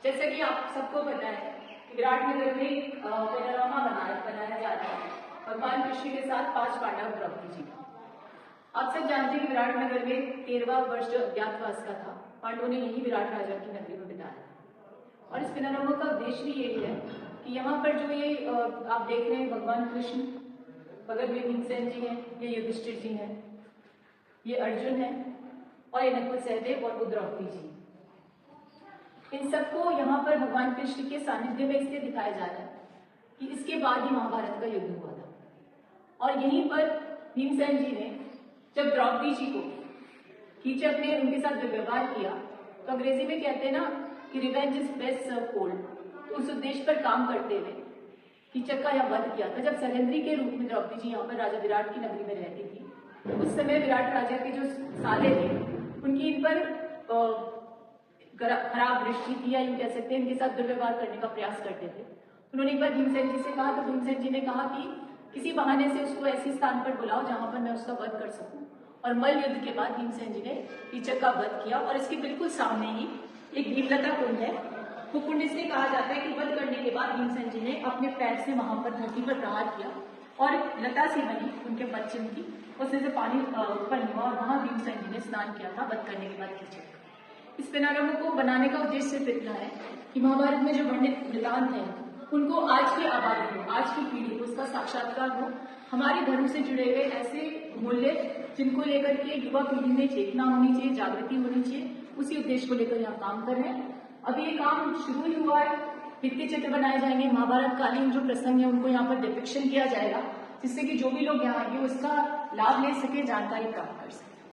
जैसे कि आप सबको पता है कि विराटनगर में एक पैनोरामा बनाया जा रहा है भगवान कृष्ण के साथ 5 पांडव द्रौपदी जी का। आप सब जानते हैं कि विराटनगर में 13वां वर्ष जो अज्ञातवास का था, पांडवों ने यही विराट राजा की नगरी में बिताया। और इस पैनोरामा का उद्देश्य भी यही है कि यहाँ पर जो ये आप देख रहे हैं भगवान कृष्ण, बगल में भीमसेन जी हैं, ये युधिष्ठिर जी हैं, ये अर्जुन है और ये नकुल सहदेव और द्रौपदी जी। इन सबको यहाँ पर भगवान कृष्ण के सानिध्य में इसलिए दिखाया जा रहा है कि इसके बाद ही महाभारत का युद्ध हुआ था। और यहीं पर भीमसेन जी ने जब द्रौपदी जी को कीचक ने उनके साथ दुर्व्यवहार किया, तो अंग्रेजी में कहते हैं ना कि revenge is best serve cold, तो उस उद्देश्य पर काम करते हुए कीचक का यह वध किया था। जब सैलेंद्री के रूप में द्रौपदी जी यहाँ पर राजा विराट की नगरी में रहती थी, उस समय विराट राजा के जो साले थे उनकी इन पर खराब दृष्टि थी, या यूं कह सकते हैं इनके साथ दुर्व्यवहार करने का प्रयास करते थे। उन्होंने एक बार भीमसेन जी से कहा, तो भीमसेन जी ने कहा कि किसी बहाने से उसको ऐसे स्थान पर बुलाओ जहां पर मैं उसका वध कर सकूं। और मल्ल युद्ध के बाद भीमसेन जी ने कीचक का वध किया और इसके बिल्कुल सामने ही एक भीमलता कुंड है। वो कुंड इसलिए कहा जाता है कि वध करने के बाद भीमसेन जी ने अपने पैर से वहां पर धरती पर प्रहार किया और लता सी बनी उनके बच्चे की, उसमें से पानी उत्पन्न हुआ और वहां भीमसेन जी ने स्नान किया था वध करने के बाद कीचक। इस पैनोरामा को बनाने का उद्देश्य सिर्फ इतना है कि महाभारत में जो वर्णित वृतांत है उनको आज की आबादी को, आज की पीढ़ी को उसका साक्षात्कार हो, हमारे धर्म से जुड़े हुए ऐसे मूल्य जिनको लेकर के युवा पीढ़ी में चेतना होनी चाहिए, जागृति होनी चाहिए, उसी उद्देश्य को लेकर यहाँ काम कर रहे हैं। अभी ये काम शुरू ही हुआ है, भित्ति चित्र बनाए जाएंगे, महाभारत कालीन जो प्रसंग है उनको यहाँ पर डिपिक्शन किया जाएगा, जिससे कि जो भी लोग यहाँ आएंगे उसका लाभ ले सके, जानकारी प्राप्त कर सके।